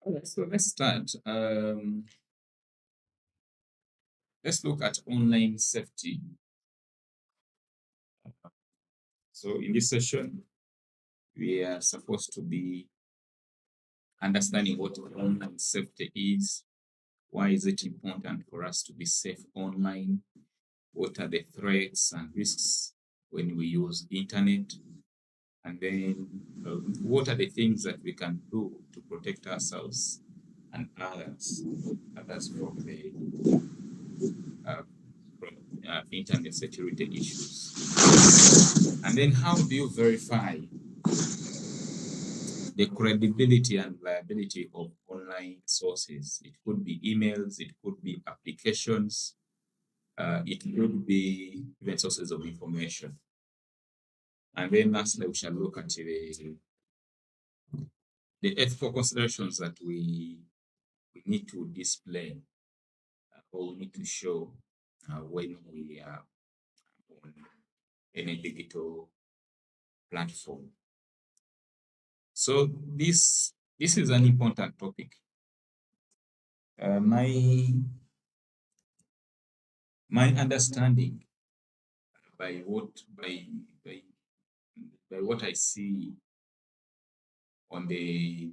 All right, so let's start. Let's look at online safety. So in this session, we are supposed to be understanding what online safety is. Why is it important for us to be safe online? What are the threats and risks when we use internet? And then what are the things that we can do to protect ourselves and others uh, from internet security issues? And then how do you verify the credibility and reliability of online sources? It could be emails, it could be applications, it could be even sources of information. And then lastly, we shall look at the ethical considerations that we need to display or we need to show when we are on any digital platform. So this is an important topic. My understanding by by by what I see on the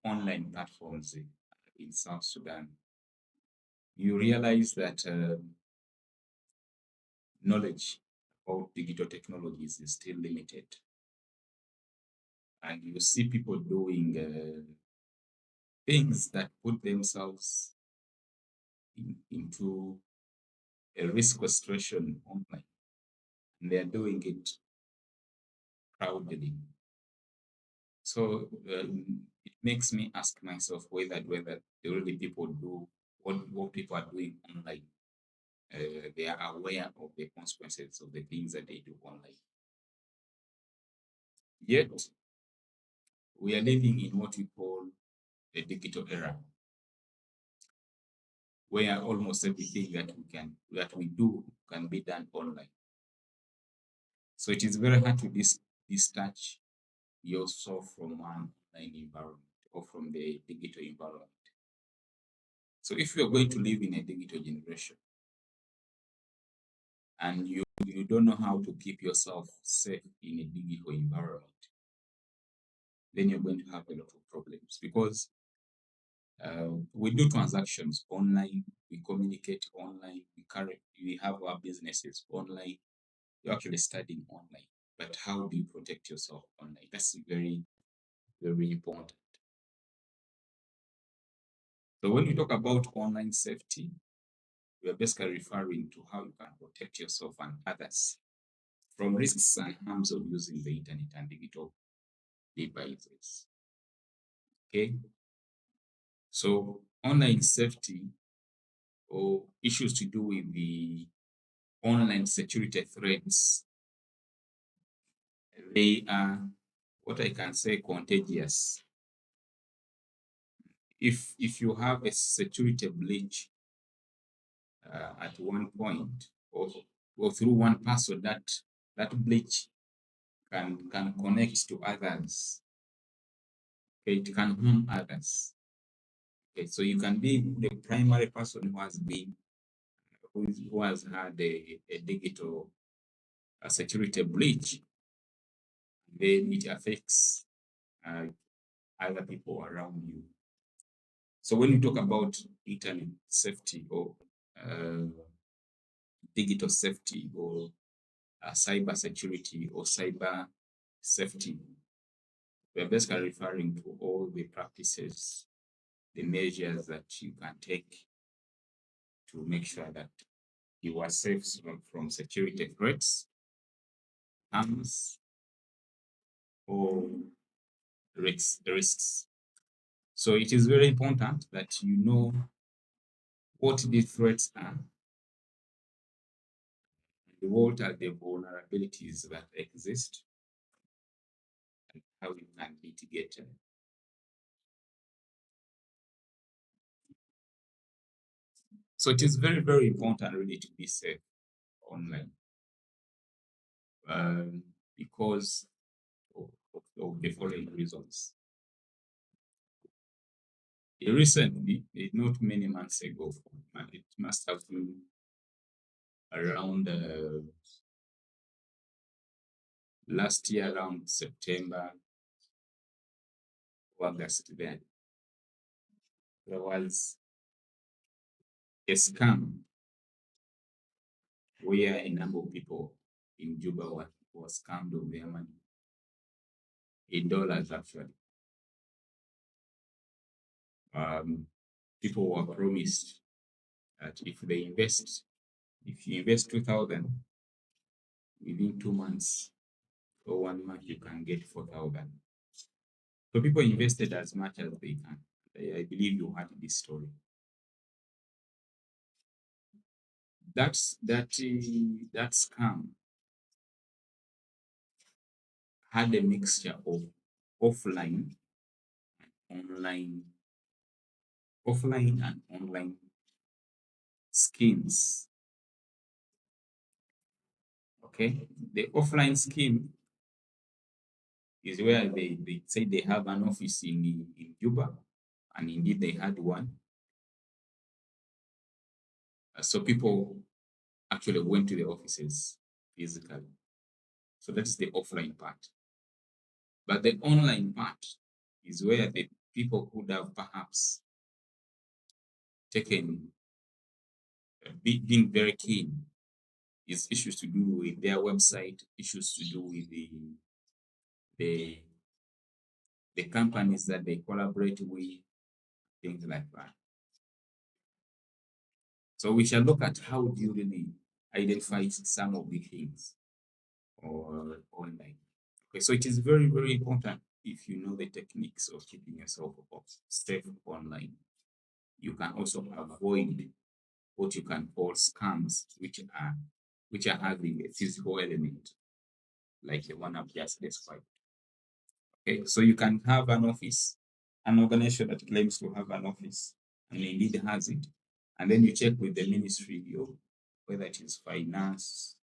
online platforms in South Sudan, you realize that knowledge about digital technologies is still limited, and you see people doing things that put themselves into a risk situation online, and they are doing it proudly. So it makes me ask myself whether the really people do what people are doing online. They are aware of the consequences of the things that they do online. Yet we are living in what we call a digital era, where almost everything that we do can be done online. So it is very hard to detach yourself from one online environment or from the digital environment. So if you're going to live in a digital generation and you don't know how to keep yourself safe in a digital environment, then you're going to have a lot of problems because we do transactions online, we communicate online, we have our businesses online, you're actually studying online. But how do you protect yourself online? That's very, very important. So when we talk about online safety, we are basically referring to how you can protect yourself and others from risks and harms of using the internet and digital devices. Okay, so online safety or issues to do with the online security threats, they are what I can say contagious. If you have a security breach at one point or through one person, that breach can connect to others. Okay, it can harm others. Okay, so you can be the primary person who has had a digital security breach, then it affects uh, other people around you. So when you talk about internet safety or uh, digital safety or cyber security or cyber safety, we're basically referring to all the practices, the measures that you can take to make sure that you are safe from security threats, harms, or risks. So it is very important that you know what the threats are and what are the vulnerabilities that exist and how you can mitigate them. So it is very, very important really to be safe online because of the following reasons. recently, not many months ago, it must have been around last year, around September, August, there was a scam where a number of people in Juba were scammed of their money in dollars, actually. People were promised that if you invest 2,000 within 2 months or 1 month, you can get 4,000. So people invested as much as they can. I believe you heard this story. That scam had a mixture of offline, online, offline and online schemes. Okay, the offline scheme is where they say they have an office in Juba, and indeed they had one. So people actually went to the offices physically. So that is the offline part. But the online part is where the people could have perhaps taken, been very keen, is issues to do with their website, issues to do with the the companies that they collaborate with, things like that. So we shall look at how do you really identify some of the things or online. Okay, so it is very, very important if you know the techniques of keeping yourself safe online. You can also avoid what you can call scams, which are having a physical element, like the one I've just described. Okay, so you can have an office, an organization that claims to have an office, and indeed has it, and then you check with the ministry of whether it is finance,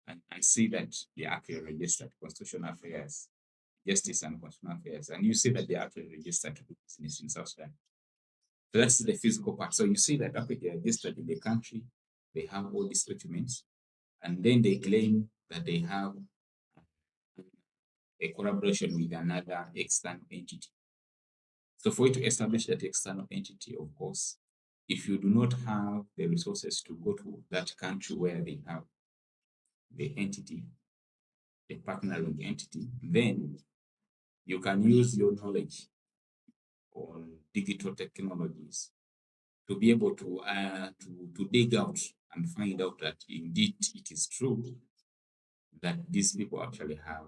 and see that they are actually registered constitutional affairs, justice and constitutional affairs, and you see that they are actually registered to do business in South Sudan. So that's the physical part. So you see that after they are registered in the country, they have all these documents, and then they claim that they have a collaboration with another external entity. So for you to establish that external entity, of course, if you do not have the resources to go to that country where they have the entity, the partnering entity, then you can use your knowledge on digital technologies to be able to dig out and find out that indeed it is true that these people actually have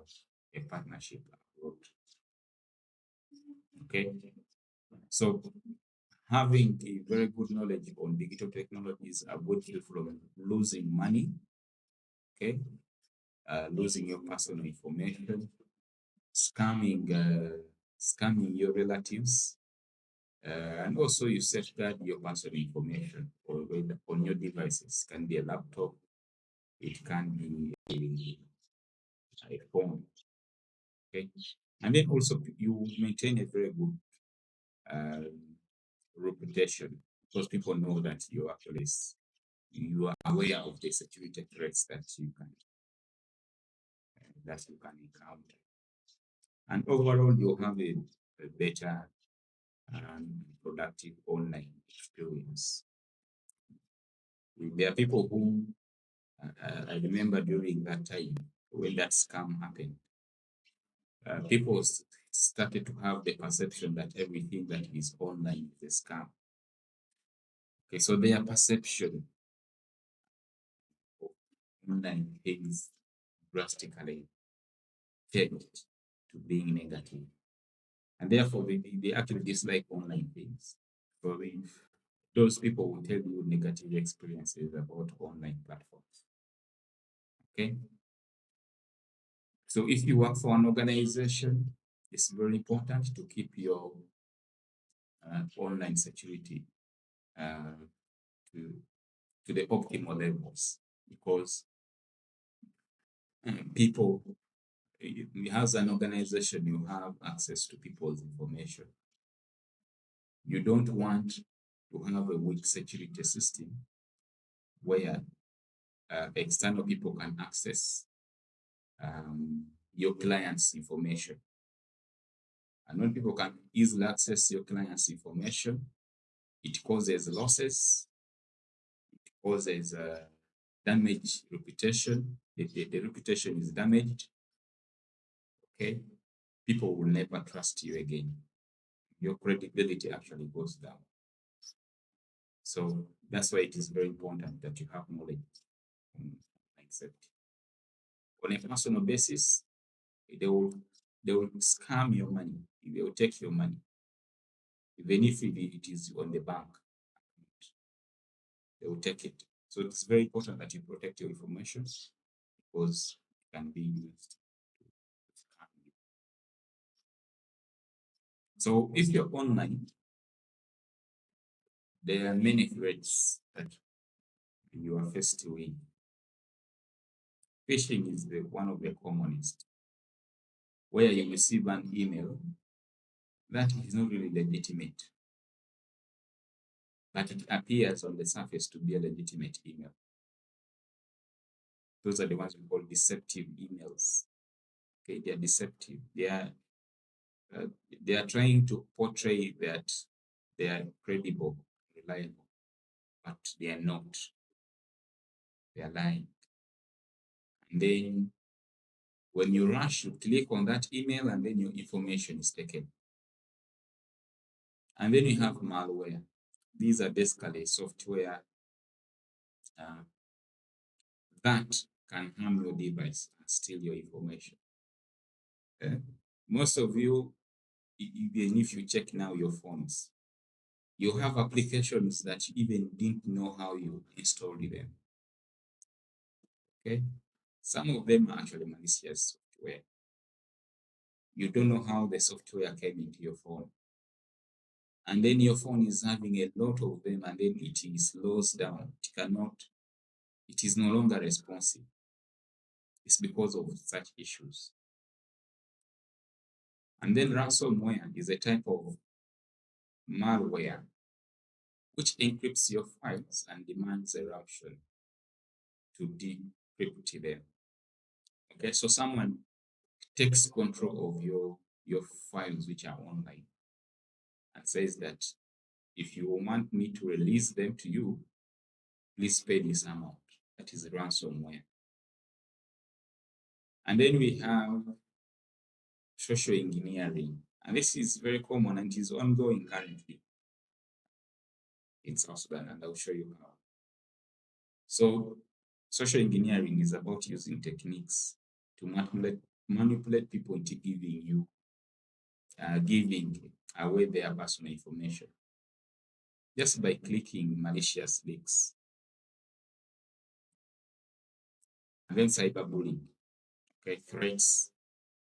a partnership abroad. Okay, so having a very good knowledge on digital technologies avoid you from losing money, okay, losing your personal information, scamming your relatives, and also you safeguard your personal information on your devices. It can be a laptop, it can be a phone, okay, and then also you maintain a very good reputation because people know that you are aware of the security threats that you can encounter, and overall you have a better and productive online experience. There are people who I remember during that time when that scam happened, people started to have the perception that everything that is online is a scam. Okay, so their perception of online things drastically changed to being negative. And therefore, they actually dislike online things. So those people will tell you negative experiences about online platforms. Okay. So if you work for an organization, it's very important to keep your online security uh, to, to the optimal levels because people, as an organization, you have access to people's information. You don't want to have a weak security system where external people can access your client's information. And when people can easily access your client's information, it causes losses, causes damage reputation. The reputation is damaged. Okay, people will never trust you again. Your credibility actually goes down. So that's why it is very important that you have knowledge on safety. On a personal basis, they will scam your money. They will take your money, even if it is on the bank. They will take it. So it's very important that you protect your information because it can be used. So if you're online, there are many threats that you are faced with. Phishing is one of the commonest, where you receive an email that is not really legitimate, but it appears on the surface to be a legitimate email. Those are the ones we call deceptive emails. Okay, they are deceptive. They are trying to portray that they are credible, reliable, but they are not. They are lying. And then when you rush, you click on that email and then your information is taken. And then you have malware. These are basically software that can harm your device and steal your information. Most of you, even if you check now your phones, you have applications that you even didn't know how you installed them. Okay, some of them are actually malicious software. You don't know how the software came into your phone. And then your phone is having a lot of them, and then it slows down. It is no longer responsive. It's because of such issues. And then ransomware is a type of malware which encrypts your files and demands a ransom to decrypt them. Okay, so someone takes control of your files which are online and says that if you want me to release them to you, please pay this amount. That is ransomware. And then we have social engineering. And this is very common and is ongoing currently in South Sudan, and I'll show you how. So social engineering is about using techniques to manipulate people into giving away their personal information just by clicking malicious links. And then cyberbullying, okay, threats,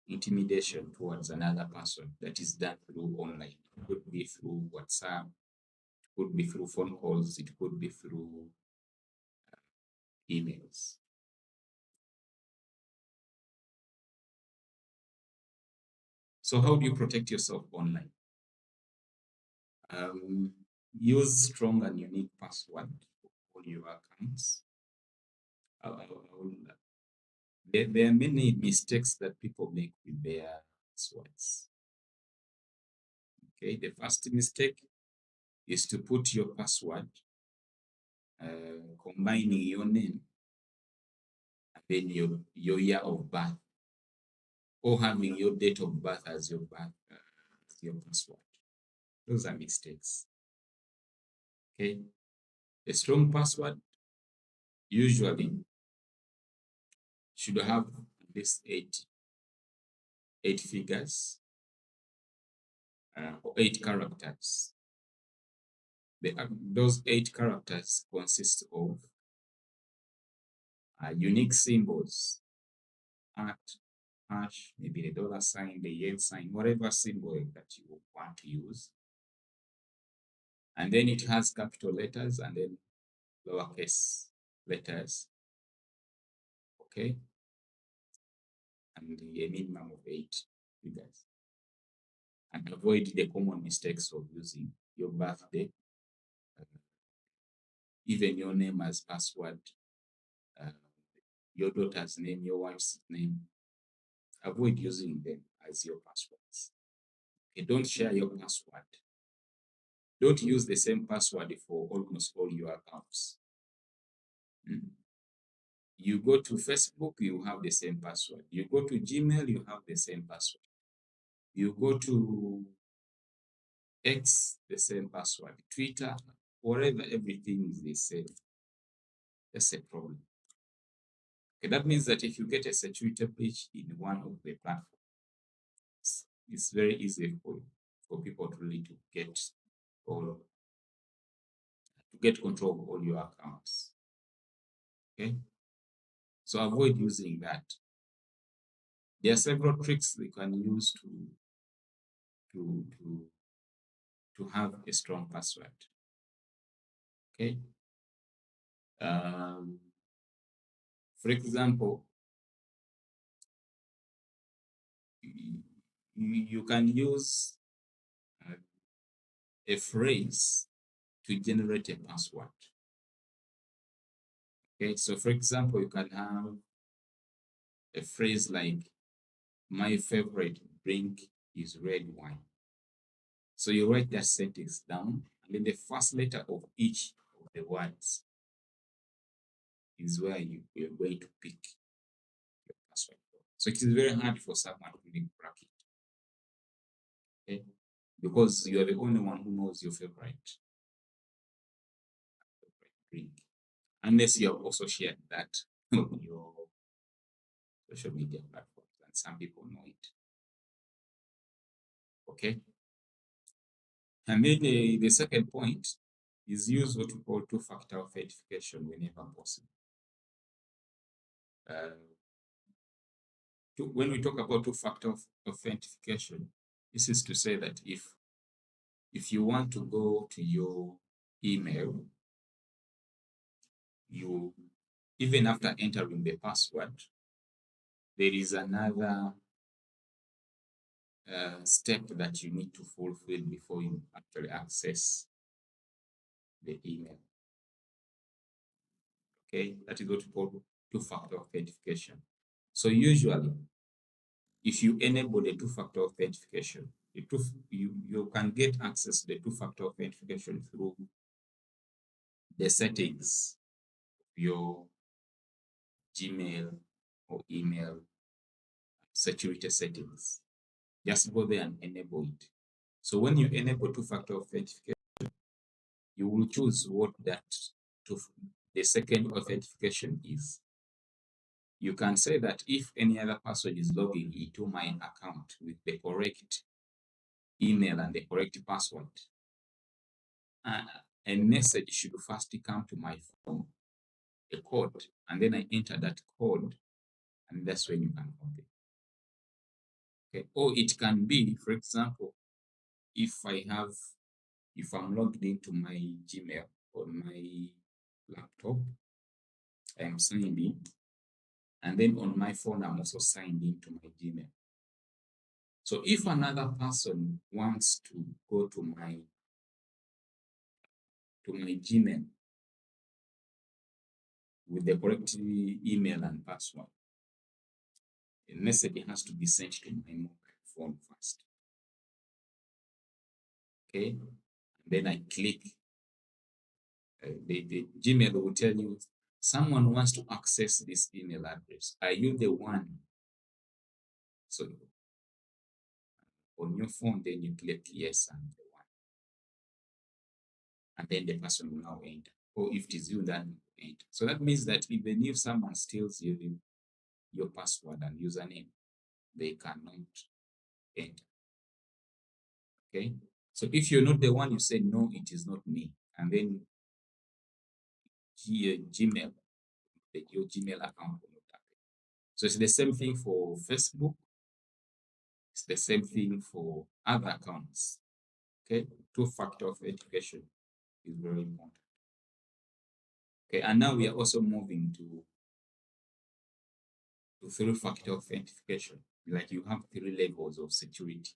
intimidation towards another person that is done through online. It could be through WhatsApp, it could be through phone calls, it could be through emails. So how do you protect yourself online? Use strong and unique password for all your accounts. There are many mistakes that people make with their passwords. Okay, the first mistake is to put your password combining your name and then your year of birth, or having your date of birth as your password. Those are mistakes. Okay, a strong password usually should have at least eight figures or 8 characters. Those 8 characters consist of unique symbols, at, hash, maybe the dollar sign, the yen sign, whatever symbol that you want to use. And then it has capital letters and then lowercase letters. Okay. And a minimum of 8 figures. and avoid the common mistakes of using your birthday, even your name as password, your daughter's name, your wife's name. Avoid using them as your passwords. Okay, don't share your password. Don't use the same password for almost all your accounts. You go to Facebook, you have the same password. You go to Gmail, you have the same password. You go to X, the same password. Twitter, whatever, everything is the same. That's a problem. Okay, that means that if you get a security breach in one of the platforms, it's very easy for people to really to get control of all your accounts. Okay, so avoid using that. There are several tricks you can use to have a strong password. Okay. For example, you can use a phrase to generate a password. Okay, so for example, you can have a phrase like, my favorite drink is red wine. So you write that sentence down, and then the first letter of each of the words is where you are going to pick your password. So it is very hard for someone to really crack it. Okay? Because you are the only one who knows your favorite drink. Unless you have also shared that on your social media platforms, and some people know it. Okay. And then the second point is use what we call two-factor authentication whenever possible. When we talk about two-factor authentication, this is to say that if you want to go to your email, you, even after entering the password, there is another step that you need to fulfill before you actually access the email. Okay, that is what we call two-factor authentication. So usually, if you enable the two-factor authentication, you can get access to the two-factor authentication through the settings of your Gmail or email security settings. Just go there and enable it. So when you enable two-factor authentication, you will choose what the second authentication is. You can say that if any other person is logging into my account with the correct email and the correct password, a message should first come to my phone, a code, and then I enter that code, and that's when you can copy. Okay. Or it can be, for example, if I'm logged into my Gmail on my laptop, I'm signed in, and then on my phone, I'm also signed into my Gmail. So if another person wants to go to my Gmail with the correct email and password, a message has to be sent to my mobile phone first. Okay, and then I click. The Gmail will tell you, someone wants to access this email address. Are you the one? So on your phone, then you click yes, I'm the one. And then the person will now enter. Or if it is you, then enter. So that means that even if someone steals your password and username, they cannot enter. Okay? So if you're not the one, you say, no, it is not me. And then Gmail, your Gmail account will not happen. So it's the same thing for Facebook. It's the same thing for other accounts. Okay? Two-factor authentication is very important. Okay, and now we are also moving to three-factor authentication. Like you have 3 levels of security.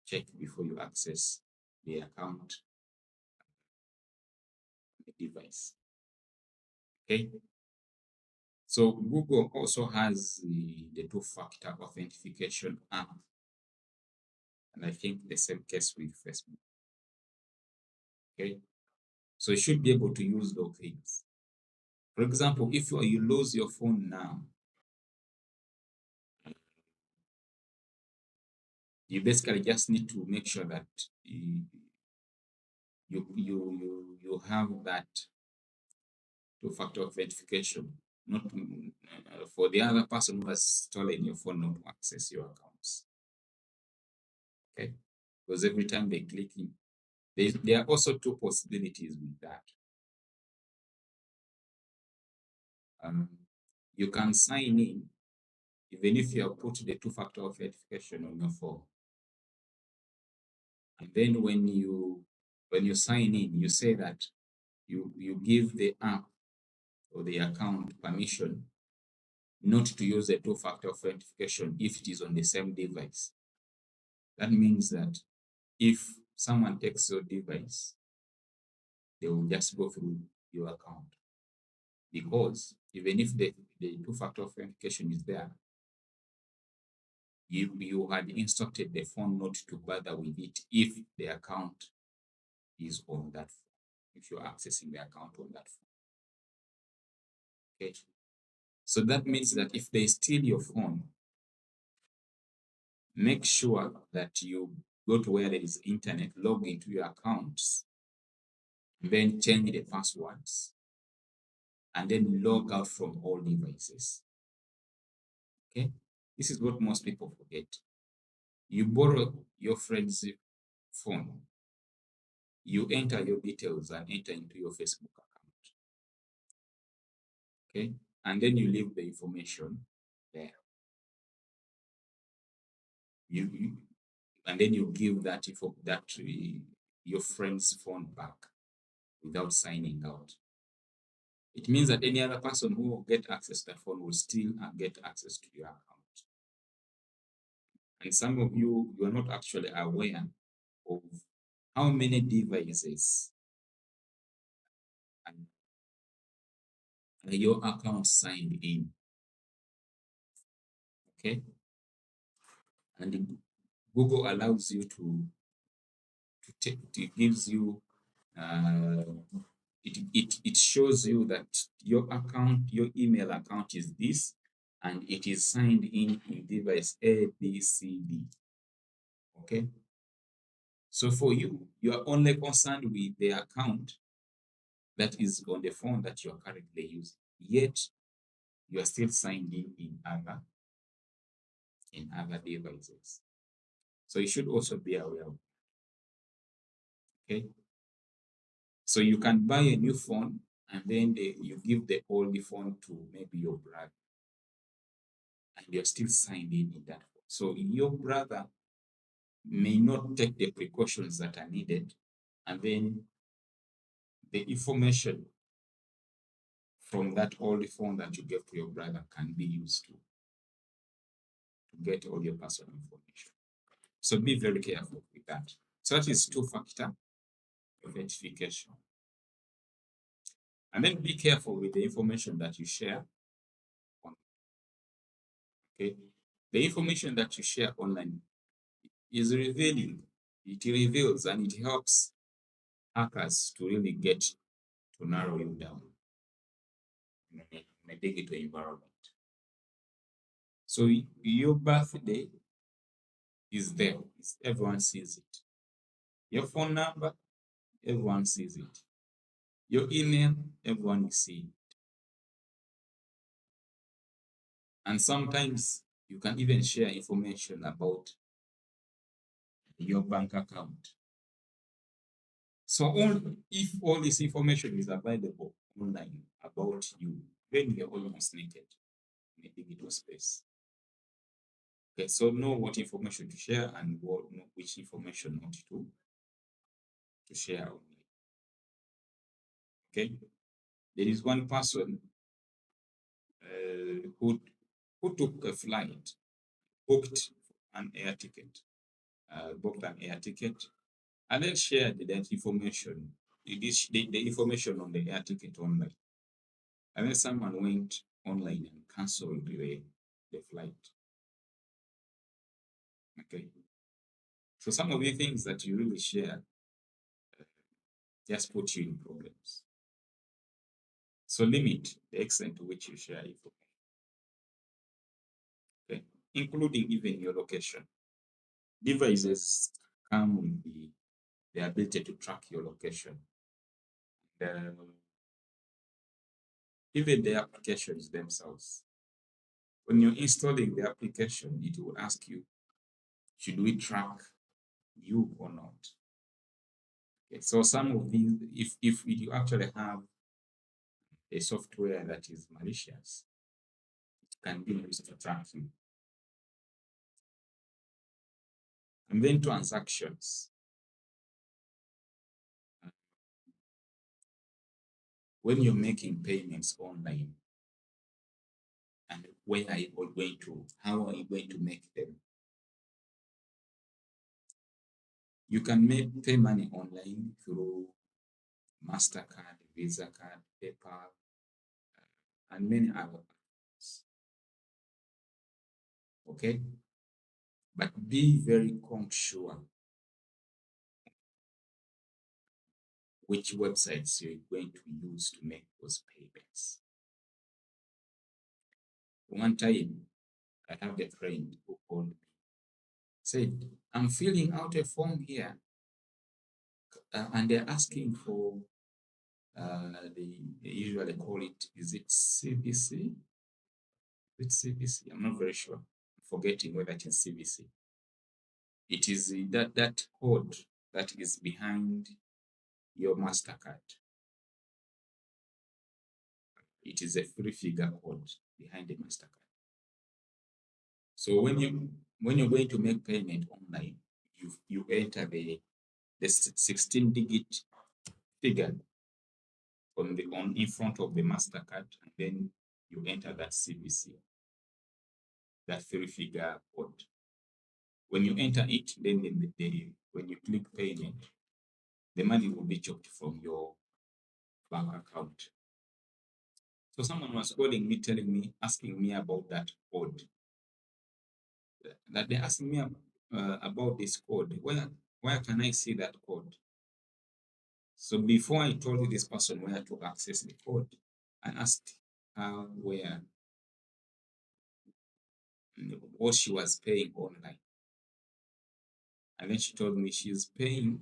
check before you access the account, the device. Okay. So Google also has the two-factor authentication app, and I think the same case with Facebook. Okay. So you should be able to use those things. For example, if you lose your phone now, you basically just need to make sure that you have that two-factor authentication, not for the other person who has stolen your phone not to access your accounts. Okay, because every time they click in, there are also two possibilities with that. You can sign in even if you have put the two-factor authentication on your phone, and then when you sign in, you say that you give the app or the account permission not to use the two-factor authentication if it is on the same device. That means that if someone takes your device, they will just go through your account, because even if the two-factor authentication is there, you had instructed the phone not to bother with it if the account is on that phone, if you're accessing the account on that phone. Okay. So that means that if they steal your phone, make sure that you go to where there is internet, log into your accounts, then change the passwords, and then log out from all devices. Okay, this is what most people forget. You borrow your friend's phone, you enter your details and enter into your Facebook account. Okay, and then you leave the information there. You and then you give that your friend's phone back without signing out. It means that any other person who will get access to that phone will still get access to your account. And some of you are not actually aware of how many devices and your account signed in. Okay, and Google allows you to take. It gives you it shows you that your account, your email account is this, and it is signed in device A, B, C, D. Okay. So for you, you are only concerned with the account that is on the phone that you are currently using. Yet you are still signed in other devices. So you should also be aware of. Okay. So you can buy a new phone and then you give the old phone to maybe your brother, and you're still signed in that phone. So your brother may not take the precautions that are needed, and then the information from that old phone that you gave to your brother can be used to get all your personal information. So be very careful with that. So that is two-factor authentication. And then be careful with the information that you share. Okay, the information that you share online is revealing. It reveals and it helps hackers to really get to narrow you down in a digital environment. So your birthday is there. Everyone sees it. Your phone number, everyone sees it. Your email, everyone will see it. And sometimes you can even share information about your bank account. So if all this information is available online about you, then you're almost naked in a digital space. Okay, so know what information to share and know which information not to share only. Okay, there is one person who took a flight, booked an air ticket, booked an air ticket, and then shared that information, the information on the air ticket online. And then someone went online and cancelled the flight. Okay. So some of the things that you really share just put you in problems. So limit the extent to which you share information. Okay. Including even your location. Devices come with the ability to track your location. Even the applications themselves. When you're installing the application, it will ask you, should we track you or not? Okay, so some of these, if you actually have a software that is malicious, it can be used to track you. And then transactions. When you're making payments online, and where are you going to, how are you going to make them? You can pay money online through MasterCard, Visa card, PayPal, and many other cards. Okay? But be very sure which websites you're going to use to make those payments. One time, I have a friend who called me, said, I'm filling out a form here, and they're asking for, they usually call it, is it CVC? It's CVC, I'm not very sure. I'm forgetting whether it is CVC. It is that code that is behind your MasterCard. It is a 3-figure code behind the MasterCard. So when you're going to make payment online, you enter the 16-digit figure on in front of the MasterCard, and then you enter that CVC, that 3-figure code. When you enter it, then when you click payment, the money will be chopped from your bank account. So someone was calling me, telling me, asking me about that code. That they're asking me about this code. Where can I see that code? So before I told this person where to access the code, I asked her what she was paying online. And then she told me she's paying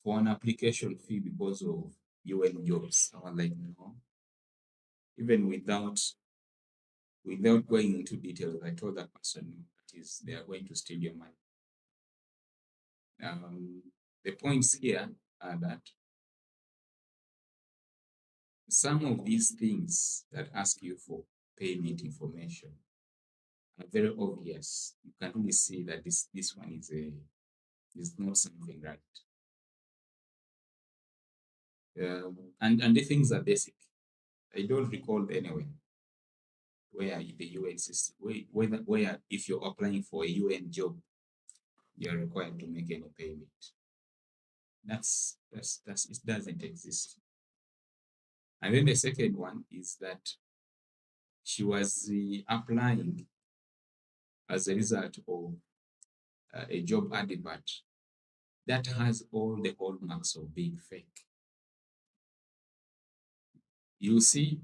for an application fee because of UN jobs. I was like, no. Even without going into details, I told that person that is they are going to steal your money. The points here are that some of these things that ask you for payment information are very obvious. You can only see that this one is not something right. And the things are basic. I don't recall anywhere where the UN system, where if you're applying for a UN job, you're required to make any payment. It doesn't exist. And then the second one is that she was applying as a result of a job advert that has all the hallmarks of being fake. You see,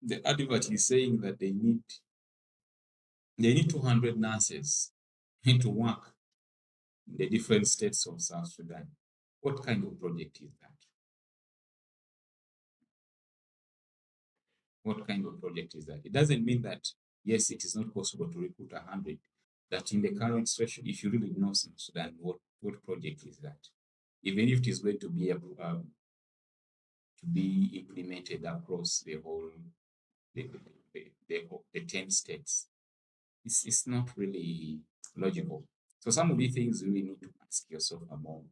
the advert is saying that they need 200 nurses to work in the different states of South Sudan. What kind of project is that? What kind of project is that? It doesn't mean that, yes, it is not possible to recruit 100. That in the current situation, if you really know South Sudan, what project is that? Even if it is going to be implemented across the whole the 10 states, it's not really logical. So some of the things you really need to ask yourself about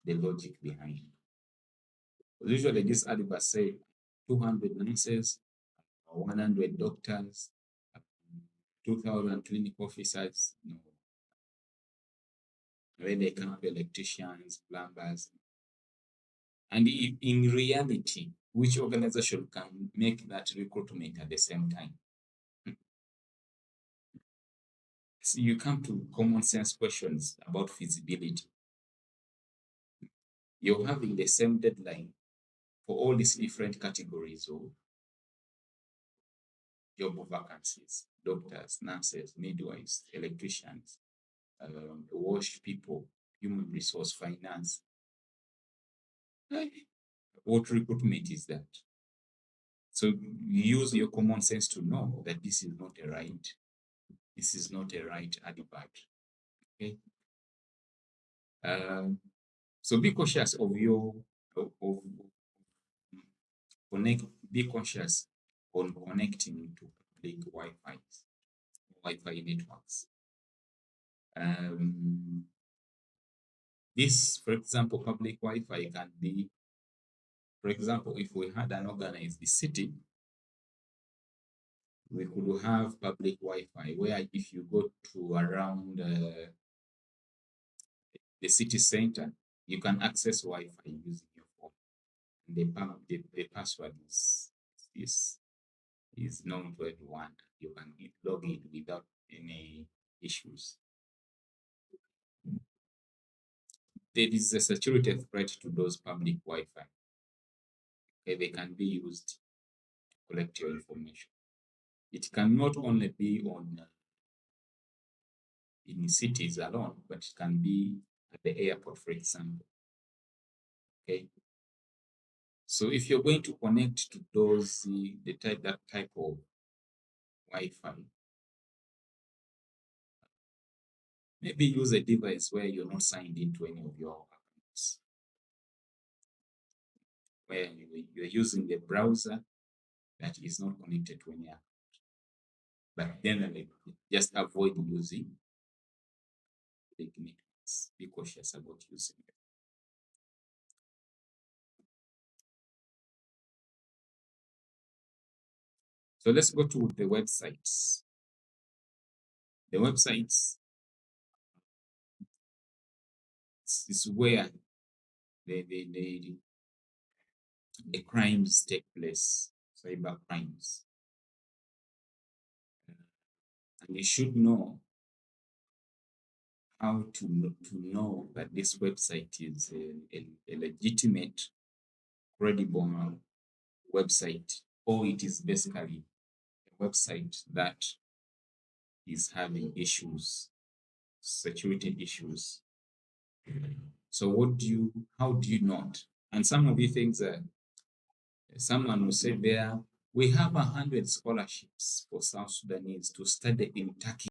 the logic behind it. Usually this adverts say 200 nurses, 100 doctors, 2,000 clinic officers. No. where they can have electricians, plumbers. And in reality, which organization can make that recruitment at the same time? So you come to common sense questions about feasibility. You're having the same deadline for all these different categories of job vacancies: doctors, nurses, midwives, electricians, wash people, human resource, finance. What recruitment is that? So you use your common sense to know that this is not a right advert. Okay. So be cautious of be cautious on connecting to public Wi-Fi networks. This, for example, public Wi-Fi can be, for example, if we had an organized city, we could have public Wi-Fi where if you go to around the city center, you can access Wi-Fi using your phone. And the password is known to everyone. You can log in without any issues. There is a security threat to those public Wi-Fi. Okay, they can be used to collect your information. It can not only be on in cities alone, but it can be at the airport, for example. Okay. So if you're going to connect to that type of Wi-Fi, maybe use a device where you're not signed into any of your accounts, where you're using a browser that is not connected to any account. But generally, just avoid using big networks. Be cautious about using them. So let's go to the websites. The websites is where the crimes take place, cyber crimes. And you should know how to know that this website is a legitimate, credible website, or it is basically a website that is having issues, security issues. So how do you not? And some of the things that someone will say there, we have 100 scholarships for South Sudanese to study in Turkey.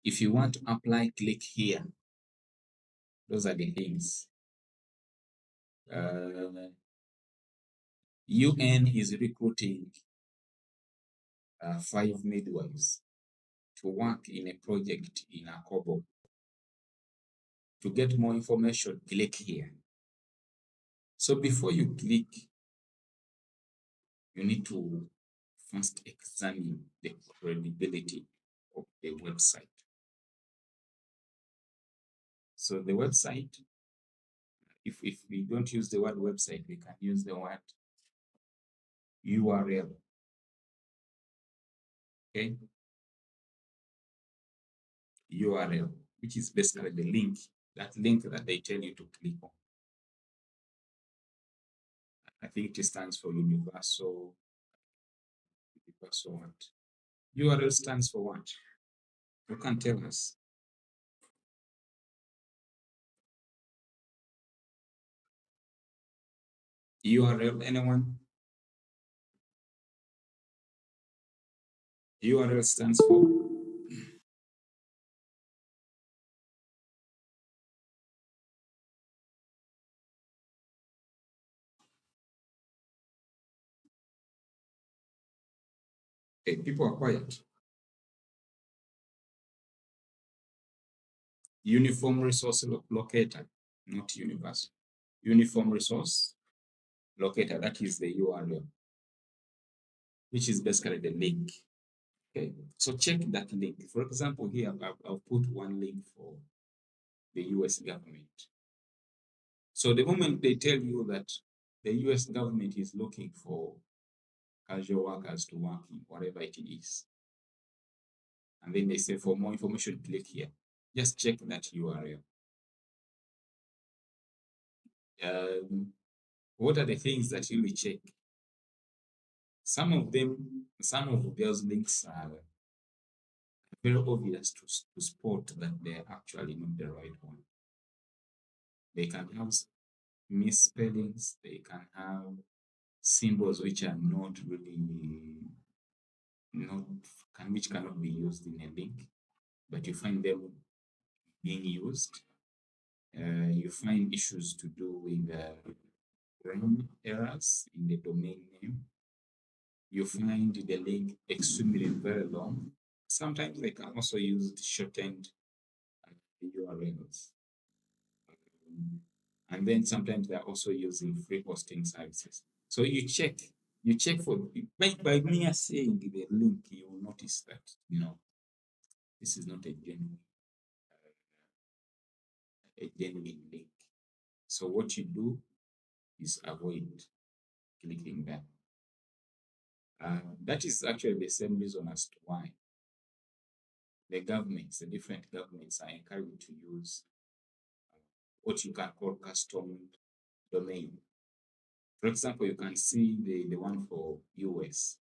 If you want to apply, click here. Those are the things. UN is recruiting 5 midwives to work in a project in Akobo. To get more information, click here. So before you click, you need to first examine the credibility of the website. So the website, if we don't use the word website, we can use the word URL. Okay? URL, which is basically the link, that link that they tell you to click on. I think it stands for universal what? URL stands for what? You can tell us. URL, anyone? URL stands for? Okay, people are quiet. Uniform resource locator, not universal. Uniform resource locator, that is the URL, which is basically the link. Okay, so check that link. For example, here I'll put one link for the US government. So the moment they tell you that the US government is looking for casual workers to work in whatever it is, and then they say for more information, click here. Just check that URL. What are the things that you will check? Some of those links are very obvious to spot that they're actually not the right one. They can have misspellings, they can have symbols which are not really which cannot be used in a link, but you find them being used. You find issues to do with grammar errors in the domain name. You find the link extremely very long. Sometimes they can also use shortened URLs. And then sometimes they're also using free hosting services. So you check for, by mere saying the link, you will notice that, this is not a genuine link. So what you do is avoid clicking that. That is actually the same reason as to why the different governments are encouraged to use what you can call custom domain. For example, you can see the one for US,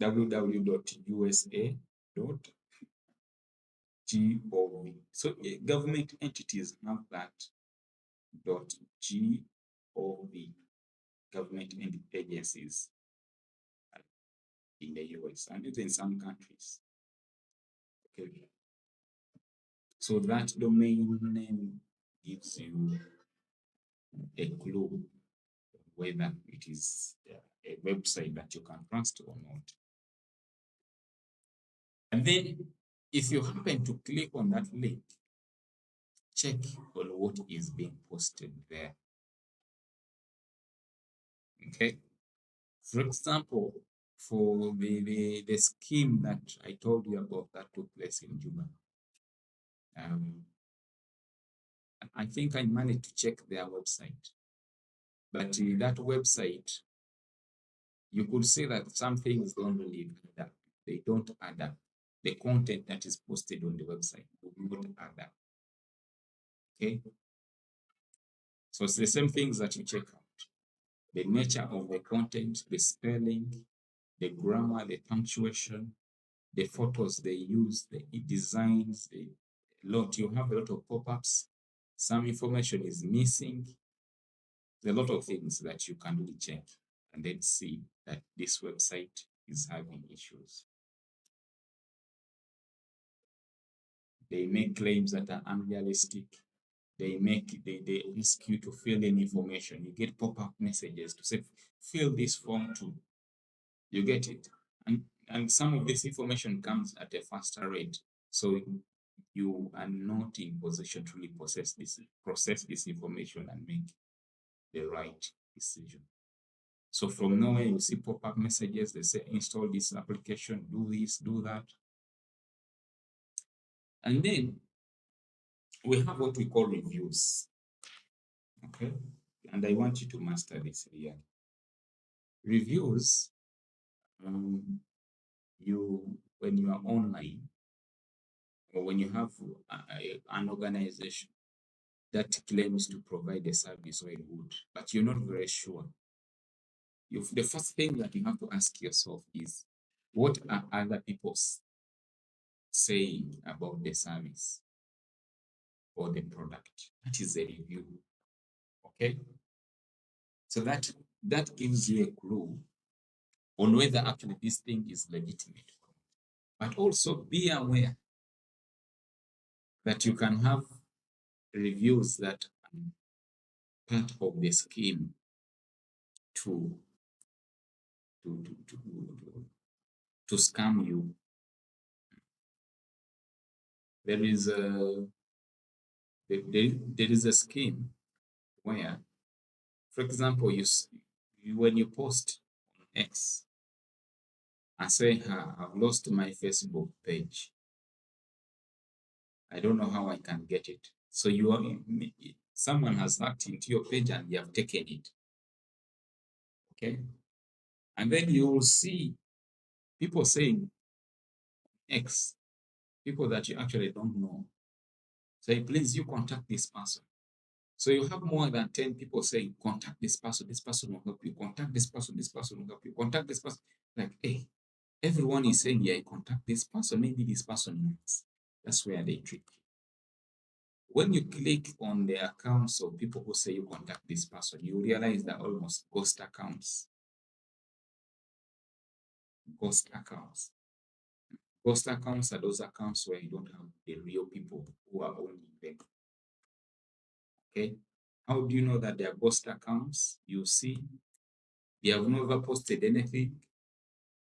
www.usa.gov. So government entities have that .gov, government agencies in the US and even some countries. Okay. So that domain name gives you a clue whether it is a website that you can trust or not. And then if you happen to click on that link, check on what is being posted there. Okay. For example, for the scheme that I told you about that took place in Juba, I think I managed to check their website. But in that website, you could say that some things don't really add up. They don't add up. The content that is posted on the website will not add up. Okay? So it's the same things that you check out. The nature of the content, the spelling, the grammar, the punctuation, the photos they use, the designs, you have a lot of pop-ups. Some information is missing. There's a lot of things that you can really check and then see that this website is having issues. They make claims that are unrealistic. They ask you to fill in information. You get pop-up messages to say, fill this form too. You get it. And some of this information comes at a faster rate. So you are not in position to really process this information and make the right decision. So from nowhere, you see pop-up messages. They say, install this application, do this, do that. And then we have what we call reviews. Okay. And I want you to master this here. Reviews, when you are online, or when you have an organization that claims to provide a service or a good, but you're not very sure, the first thing that you have to ask yourself is, what are other people saying about the service or the product? That is a review. Okay? So that gives you a clue on whether actually this thing is legitimate. But also be aware that you can have reviews that are part of the scheme to scam you. There is a scheme where, for example, when you post on X and say, I've lost my Facebook page, I don't know how I can get it. So you are, someone has hacked into your page and you have taken it. Okay. And then you will see people saying X, people that you actually don't know. Say, please, you contact this person. So you have more than 10 people saying, contact this person will help you, contact this person will help you, contact this person. Like, hey, everyone is saying, yeah, contact this person, maybe this person knows. That's where they trick you. When you click on the accounts of people who say you contact this person, you realize that almost ghost accounts. Ghost accounts. Ghost accounts are those accounts where you don't have the real people who are owning them. Okay. How do you know that they are ghost accounts? You see, they have never posted anything.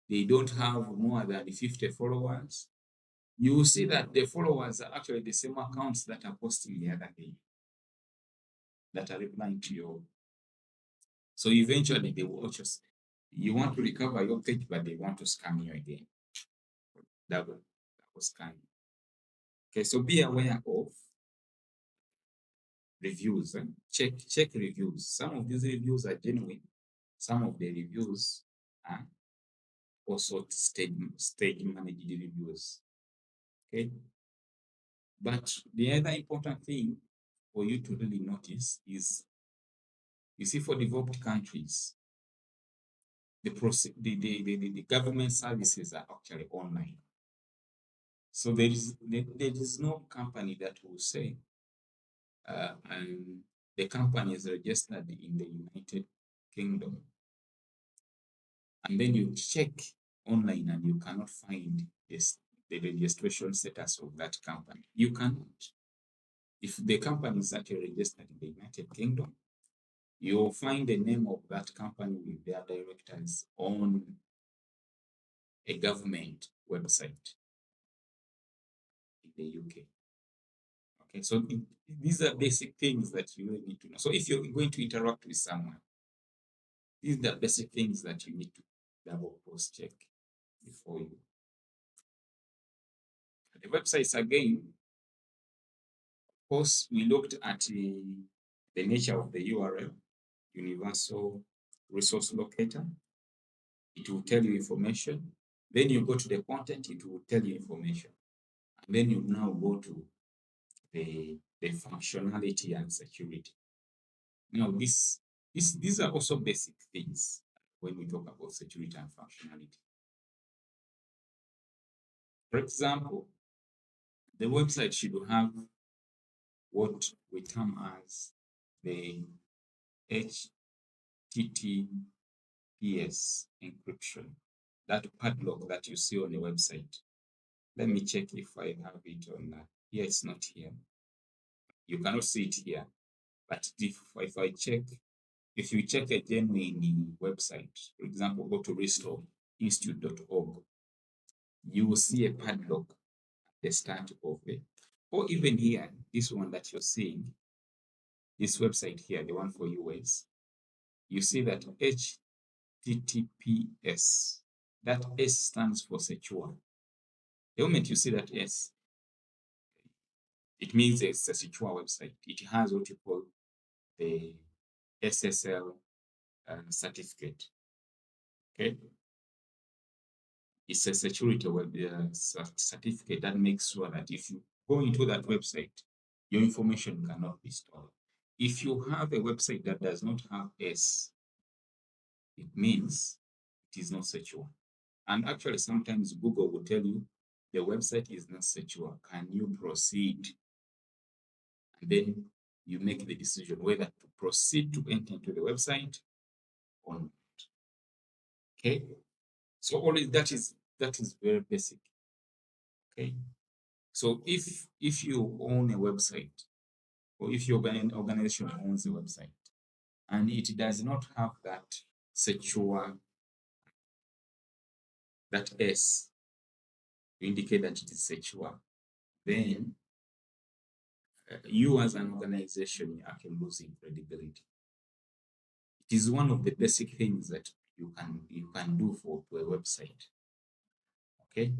They don't have more than 50 followers. You will see that the followers are actually the same accounts that are posting the other day, that are replying to you. So eventually they will just, you want to recover your page, but they want to scam you again. That will scam you. Okay, so be aware of reviews. Check reviews. Some of these reviews are genuine. Some of the reviews are also stage managed reviews. Okay. But the other important thing for you to really notice is, you see, for developed countries, the government services are actually online. So there is no company that will say, and the company is registered in the United Kingdom, and then you check online and you cannot find the registration status of that company. You cannot. If the company is actually registered in the United Kingdom, you'll find the name of that company with their directors on a government website in the UK. Okay, so these are basic things that you really need to know. So if you're going to interact with someone, these are the basic things that you need to double cross check before you. The websites again, of course, we looked at the nature of the URL, universal resource locator. It will tell you information. Then you go to the content, it will tell you information. And then you now go to the functionality and security. Now, these are also basic things when we talk about security and functionality. For example, the website should have what we term as the HTTPS encryption, that padlock that you see on the website. Let me check if I have it on that. Here, it's not here. You cannot see it here. But if I check, if you check a genuine website, for example, go to restorinstitute.org, you will see a padlock at the start of it. Or even here, this one that you're seeing, this website here, the one for US, you see that HTTPS, that S stands for secure. The moment you see that S, it means it's a secure website. It has what you call the SSL certificate. Okay. It's a security web certificate that makes sure that if you go into that website, your information cannot be stored. If you have a website that does not have S, it means it is not secure. And actually, sometimes Google will tell you the website is not secure. Can you proceed? And then you make the decision whether to proceed to enter into the website or not. Okay. So all that is very basic. Okay. So if you own a website, or if your organization owns a website and it does not have that secure, that S to indicate that it is secure, then you as an organization are losing credibility. It is one of the basic things that you can do for a website. Okay.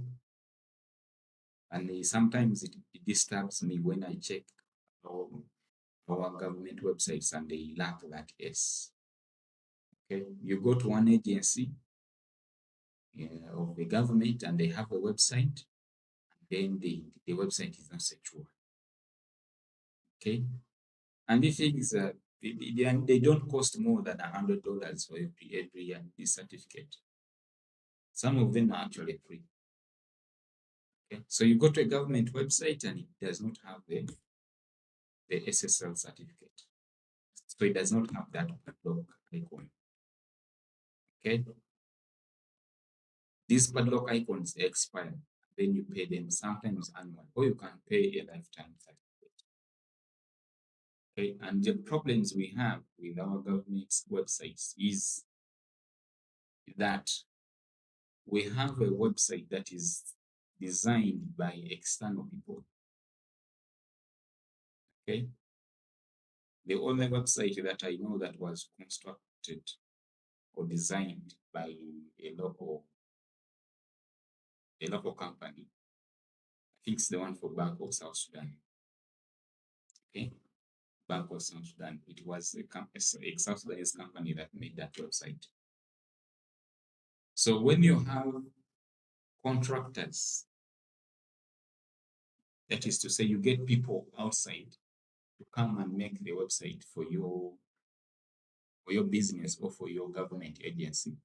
And sometimes it disturbs me when I check our, our government websites and they lack that S. Okay, you go to one agency of the government and they have a website, then the website is not secure. Okay, and the thing is that they don't cost more than $100 for every year, this certificate. Some of them are actually free. Okay, so you go to a government website and it does not have the SSL certificate. So it does not have that padlock icon. Okay, these padlock icons expire. Then you pay them sometimes annual, or you can pay a lifetime certificate. Okay, and the problems we have with our government websites is that we have a website that is designed by external people. Okay, the only website that I know that was constructed or designed by a local company, I think it's the one for Bank of South Sudan. Okay, Bank of South Sudan. It was a South Sudanese company that made that website. So when you have contractors, that is to say, you get people outside to come and make the website for your business or for your government agency.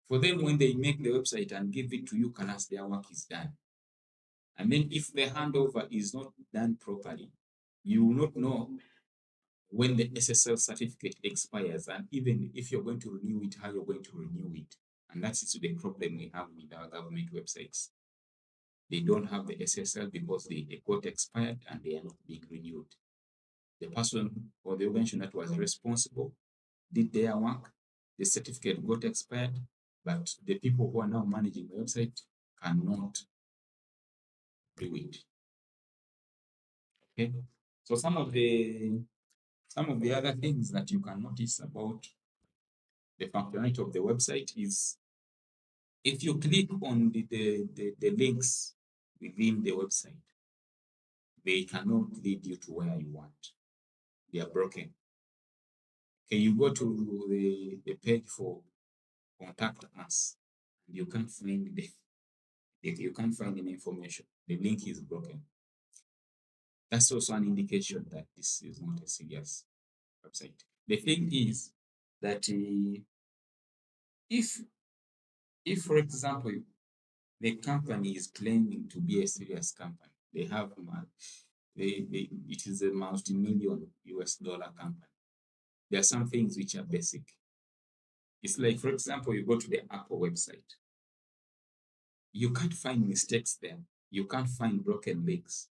For them, when they make the website and give it to you, Canas, their work is done. And then if the handover is not done properly, you will not know when the SSL certificate expires, and even if you're going to renew it, how you're going to renew it. And that's the problem we have with our government websites. They don't have the SSL because they got expired and they are not being renewed. The person or the organization that was responsible did their work, the certificate got expired, but the people who are now managing the website cannot do it. Okay, so some of the other things that you can notice about the functionality of the website is if you click on the links within the website, they cannot lead you to where you want. They are broken. Okay, you go to the page for contact us, and you can't find you can't find any information. The link is broken. That's also an indication that this is not a serious website. The thing is that if for example the company is claiming to be a serious company, they have it is a multi-million US dollar company. There are some things which are basic. It's like, for example, you go to the Apple website. You can't find mistakes there. You can't find broken links.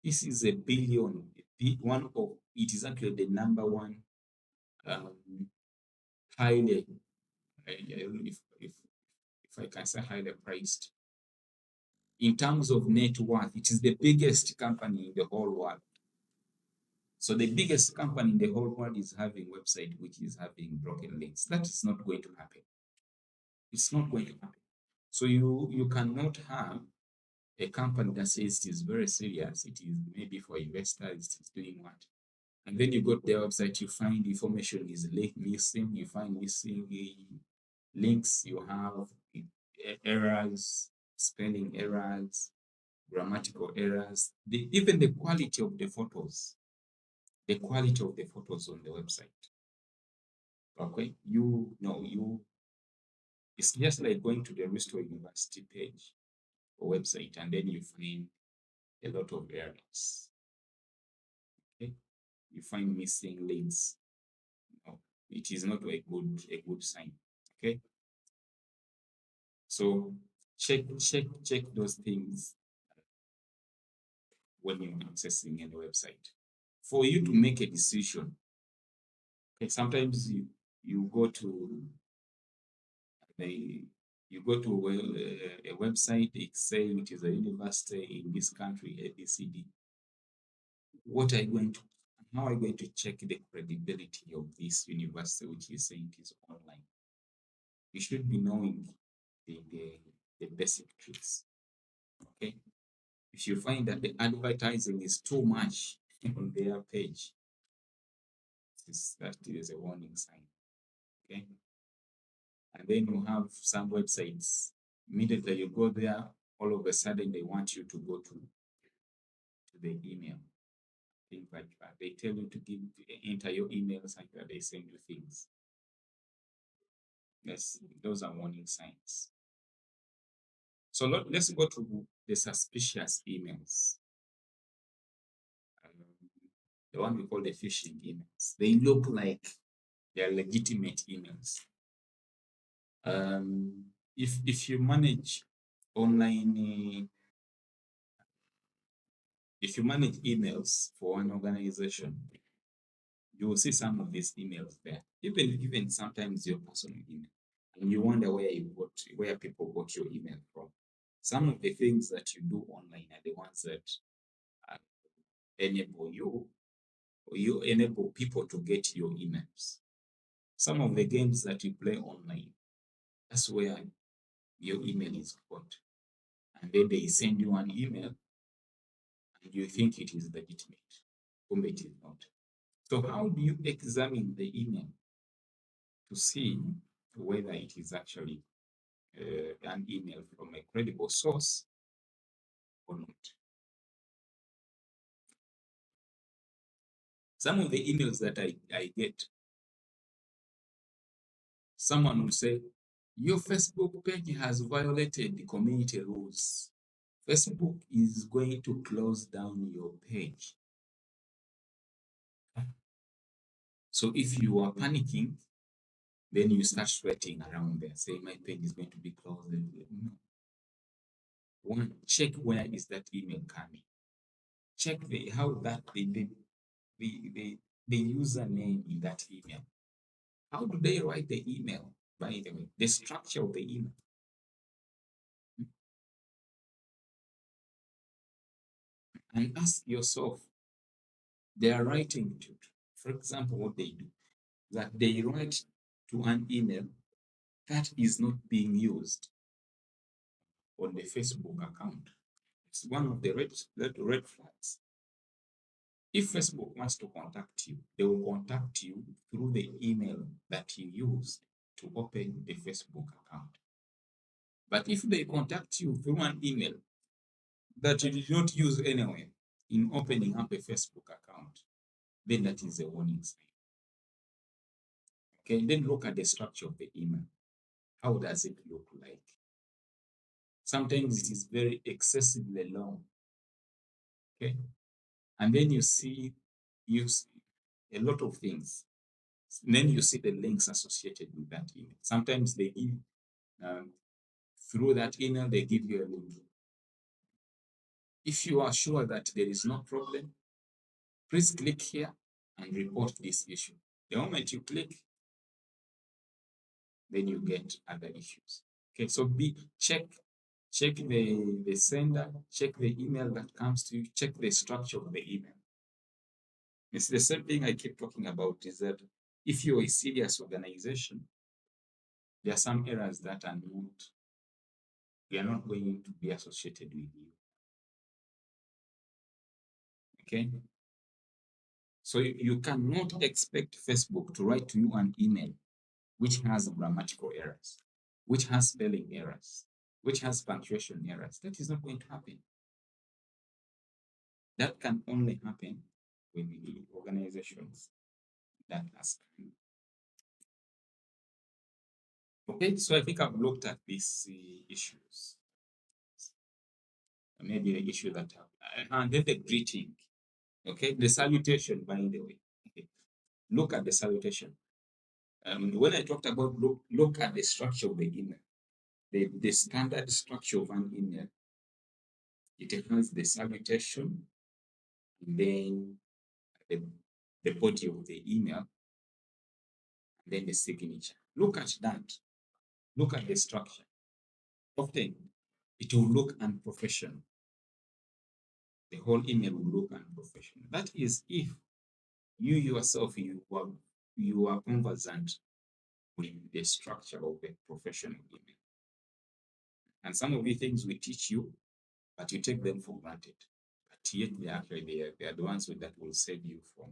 This is a billion. It is actually the number one highly, if I can say highly priced. In terms of net worth, it is the biggest company in the whole world. So the biggest company in the whole world is having a website which is having broken links. That is not going to happen. It's not going to happen. So you cannot have a company that says it is very serious. It is maybe for investors, it's doing what? And then you go to their website, you find information is missing, you find missing links, you have errors, spelling errors, grammatical errors, even the quality of the photos. The quality of the photos on the website. Okay, it's just like going to the Restore University page or website, and then you find a lot of errors. Okay, you find missing links. No, it is not a good sign. Okay, so check those things when you're accessing any website. For you to make a decision, okay, sometimes you go to a website, it's saying it is a university in this country, ABCD. How are you going to check the credibility of this university, which is saying it is online? You should be knowing the basic truths. Okay. If you find that the advertising is too much on their page, that is a warning sign. Okay. And then you have some websites, immediately you go there, all of a sudden they want you to go to the email. Things like that. They tell you to enter your emails like that, they send you things. Yes, those are warning signs. So let's go to the suspicious emails. The one we call the phishing emails. They look like they're legitimate emails. If you manage online, if you manage emails for an organization, you will see some of these emails there. Even sometimes your personal email, and you wonder where people got your email from. Some of the things that you do online are the ones that enable you enable people to get your emails. Some of the games that you play online, that's where your email is got. And then they send you an email and you think it is legitimate, but it is not. So how do you examine the email to see whether it is actually an email from a credible source or not? Some of the emails that I get, someone will say, your Facebook page has violated the community rules. Facebook is going to close down your page. So if you are panicking, then you start sweating around there, say my page is going to be closed. No. One, check where is that email coming. Check the username in that email. How do they write the email? By the way, the structure of the email. And ask yourself, they are writing to, for example, what they do, that they write to an email that is not being used on the Facebook account. It's one of the red flags. If Facebook wants to contact you, they will contact you through the email that you used to open the Facebook account. But if they contact you through an email that you did not use anyway in opening up a Facebook account, then that is a warning sign. Okay, then look at the structure of the email. How does it look like? Sometimes it is very excessively long. Okay, and then you see a lot of things. Then you see the links associated with that email. Sometimes they give through that email, they give you a link. If you are sure that there is no problem, please click here and report this issue. The moment you click, then you get other issues. Okay, so check the sender, check the email that comes to you, check the structure of the email. It's the same thing I keep talking about, is that if you're a serious organization, there are some errors that are not going to be associated with you. Okay? So you cannot expect Facebook to write to you an email which has grammatical errors, which has spelling errors, which has punctuation errors. That is not going to happen. That can only happen with the organizations that ask you. Okay, so I think I've looked at these issues. Maybe the issue that and then the greeting. Okay, the salutation, by the way. Okay. Look at the salutation. When I talked about look at the structure of the email, the standard structure of an email, it has the salutation, and then the body of the email, and then the signature. Look at that. Look at the structure. Often it will look unprofessional. The whole email will look unprofessional. That is if you yourself you are conversant with the structure of a professional email. And some of the things we teach you but you take them for granted. But yet they are the ones that will save you from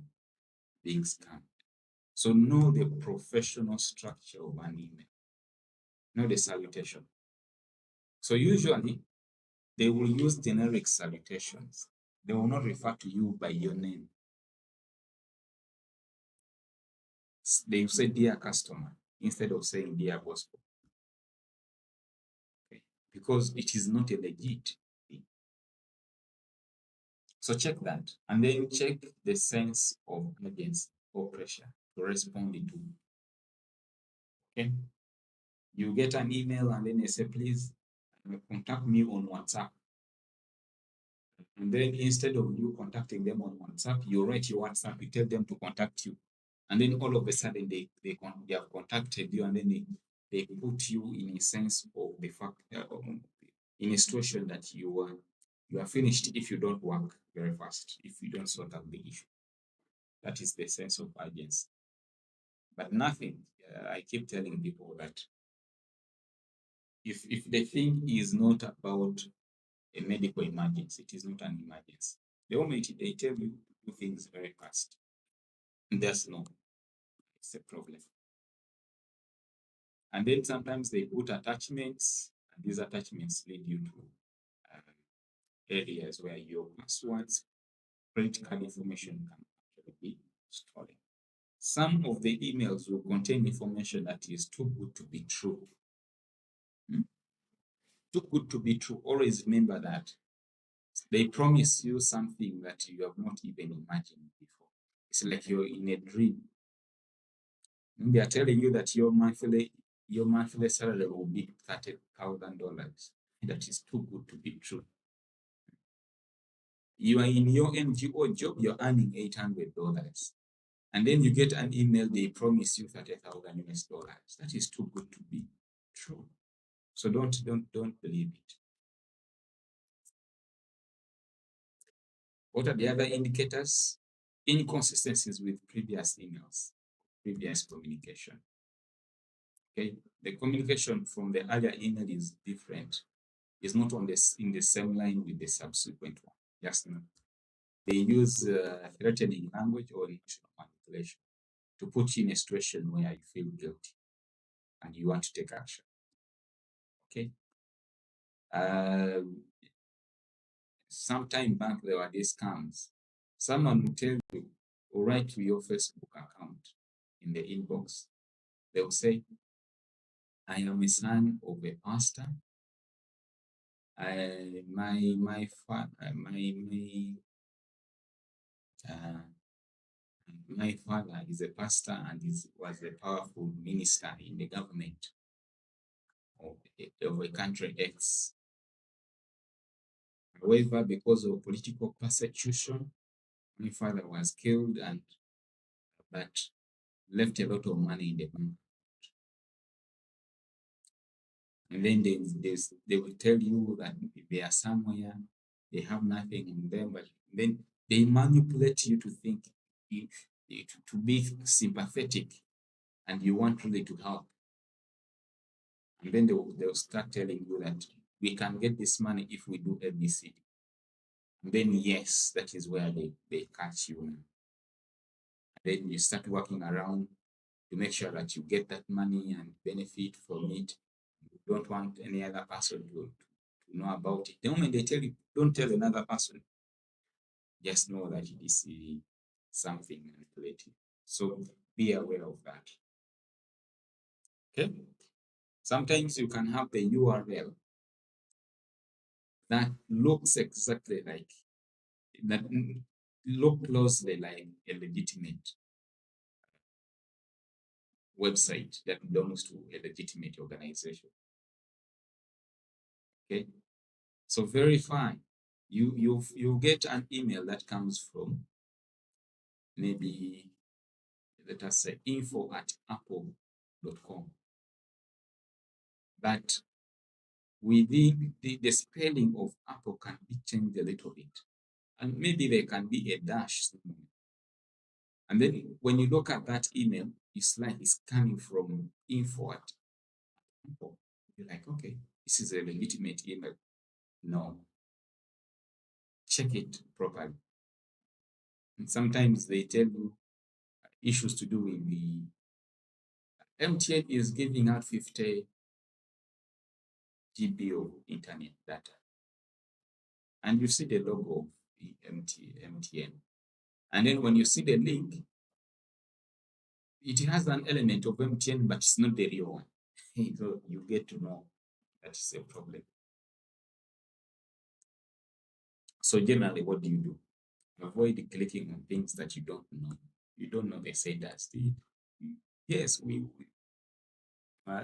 being scammed. So know the professional structure of an email. Know the salutation. So usually they will use generic salutations. They will not refer to you by your name. They will say dear customer instead of saying dear gospel. Okay? Because it is not a legit thing. So check that, and then check the sense of urgency or pressure to respond to. Okay, you get an email and then they say, please contact me on WhatsApp. And then instead of you contacting them on WhatsApp, you write your WhatsApp, you tell them to contact you. And then all of a sudden they have contacted you, and then they put you in a sense of the fact in a situation that you are finished if you don't work very fast, if you don't sort out the issue. That is the sense of urgency. But nothing. I keep telling people that if the thing is not about a medical emergency, it is not an emergency. The moment they tell you to do things very fast, there's no, it's a problem. And then sometimes they put attachments, and these attachments lead you to areas where your passwords, credit card information can actually be stolen. Some of the emails will contain information that is too good to be true. Too good to be true. Always remember that they promise you something that you have not even imagined before. It's like you're in a dream. They are telling you that your monthly salary will be $30,000. That is too good to be true. You are in your NGO job, you're earning $800. And then you get an email, they promise you $30,000. That is too good to be true. So don't believe it. What are the other indicators? Inconsistencies with previous emails, previous communication. Okay, the communication from the earlier email is different. It's not on this in the same line with the subsequent one. Just know. They use threatening language or emotional manipulation to put you in a situation where you feel guilty and you want to take action. Okay. Sometime back there were these scams. Someone will tell you or write to your Facebook account in the inbox. They will say, I am a son of a pastor. My father is a pastor and was a powerful minister in the government of a country X. However, because of political persecution, my father was killed but left a lot of money in the bank. And then they will tell you that they are somewhere, they have nothing in them, but then they manipulate you to think to be sympathetic and you want really to help. And then they'll start telling you that we can get this money if we do ABC. And then yes, that is where they catch you. And then you start working around to make sure that you get that money and benefit from it. You don't want any other person to know about it. The moment they tell you, don't tell another person. Just know that it is something manipulative. So be aware of that. Okay. Sometimes you can have the URL that looks exactly like that, look closely like a legitimate website that belongs to a legitimate organization. Okay, so verify. You get an email that comes from maybe, let us say, info@apple.com, but within the spelling of Apple can be changed a little bit, and maybe there can be a dash somewhere. And then when you look at that email, it's like it's coming from info@apple. You're like, okay, this is a legitimate email. No, check it properly. And sometimes they tell you issues to do with the MTN is giving out 50 GB of internet data. And you see the logo of the MTN. And then when you see the link, it has an element of MTN, but it's not the real one. So you get to know that is a problem. So generally, what do? Avoid clicking on things that you don't know. You don't know the senders. Yes, uh,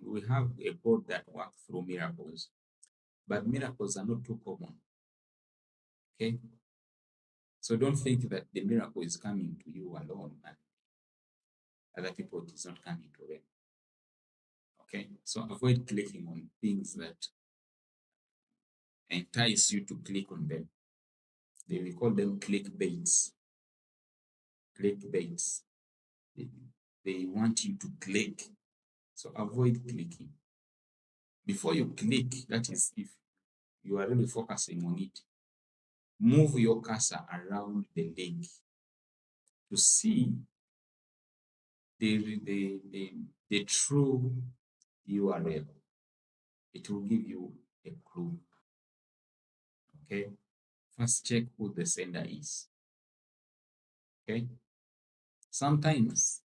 we have a board that works through miracles, but miracles are not too common. Okay, so don't think that the miracle is coming to you alone and other people it is not coming to them. Okay, so avoid clicking on things that entice you to click on them. We call them clickbaits. Clickbaits. They want you to click. So avoid clicking. Before you click, that is if you are really focusing on it, move your cursor around the link to see the true URL. It will give you a clue. Okay. First check who the sender is. Okay. Sometimes,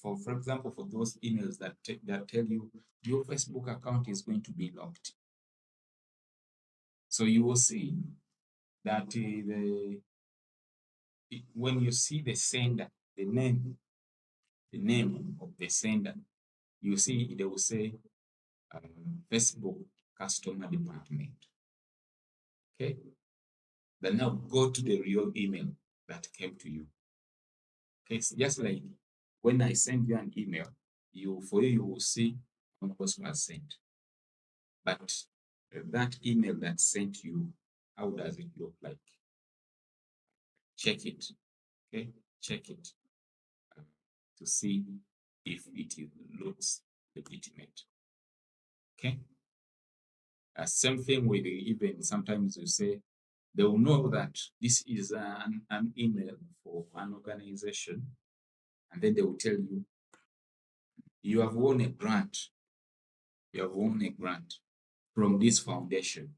for example, for those emails that tell you your Facebook account is going to be locked, so you will see that when you see the sender, the name of the sender, you see they will say Facebook customer department. Okay. Then now go to the real email that came to you. Okay, so just like when I send you an email, you will see what was sent. But that email that sent you, how does it look like? Check it. Okay, check it to see if it looks legitimate. Okay. Same thing with even sometimes you say they will know that this is an email for an organization, and then they will tell you you have won a grant. You have won a grant from this foundation.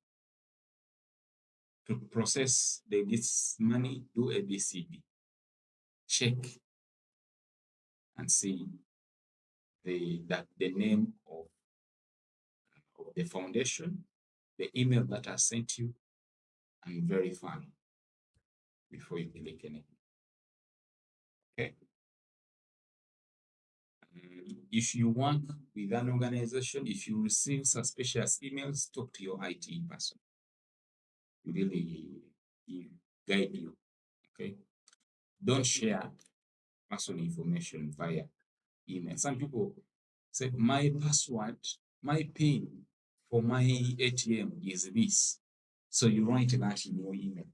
To process this money, do ABCD. Check and see that the name of the foundation, the email that I sent you, and verify before you click anything. Okay. If you work with an organization, if you receive suspicious emails, talk to your IT person. Really guide you. Okay. Don't share personal information via email. Some people say my password, my PIN for my ATM is this. So you write that in your email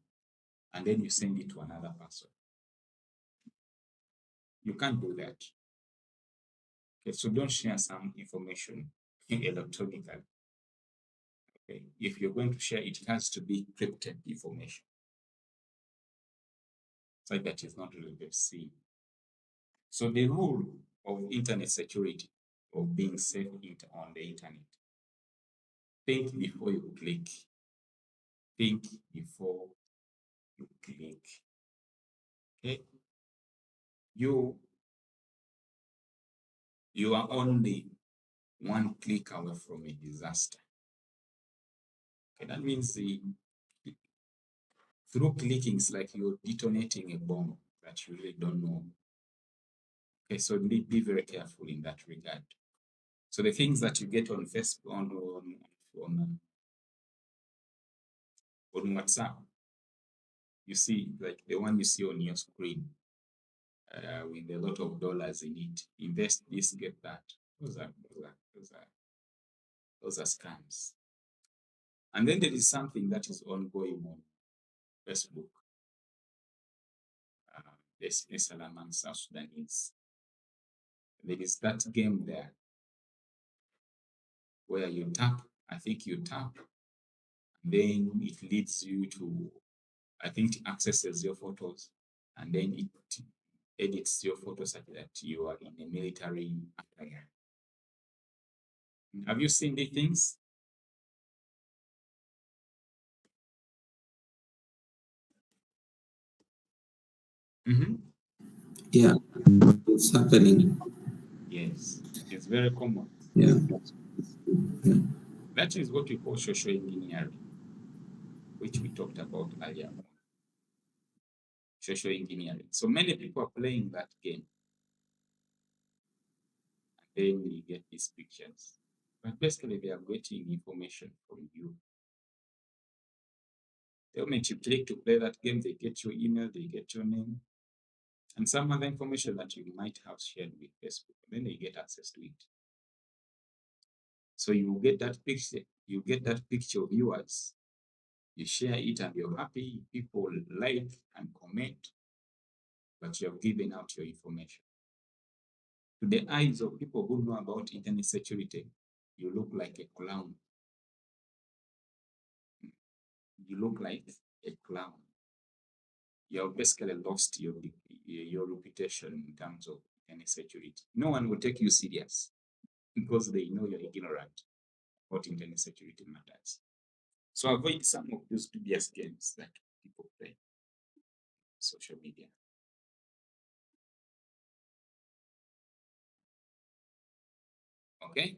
and then you send it to another person. You can't do that. Okay, so don't share some information electronically. Okay, if you're going to share it, it has to be encrypted information. So that is not really seen. So the rule of internet security, of being safe on the internet, think before you click. Think before you click. Okay? You are only one click away from a disaster. Okay, that means through clicking, it's like you're detonating a bomb that you really don't know. Okay, so be very careful in that regard. So the things that you get on Facebook, on WhatsApp, you see, like the one you see on your screen, with a lot of dollars in it. Invest this, get that. Those are scams. And then there is something that is ongoing on Facebook. There's among South Sudanese. There is that game there where you tap, I think you tap, then it leads you to I think it accesses your photos and then it edits your photos such that you are in a military attire. Have you seen these things? Mm-hmm. Yeah, it's happening. Yes, it's very common. Yeah. Yeah. That is what we call social engineering, which we talked about earlier on. Social engineering. So many people are playing that game, and then you get these pictures. But basically, they are getting information from you. The moment you click to play that game, they get your email, they get your name, and some other information that you might have shared with Facebook. And then they get access to it. So you get that picture of yours, you share it and you're happy, people like and comment, but you have given out your information. To the eyes of people who know about internet security, you look like a clown. You look like a clown. You have basically lost your reputation in terms of internet security. No one will take you serious because they know you're ignorant about internet security matters. So avoid some of those dubious games that people play on social media. Okay,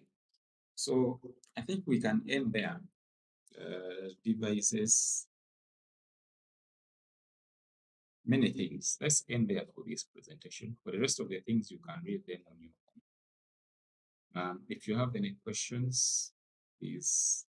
so I think we can end there. Devices, many things. Let's end there for this presentation. For the rest of the things, you can read them on your own. If you have any questions, please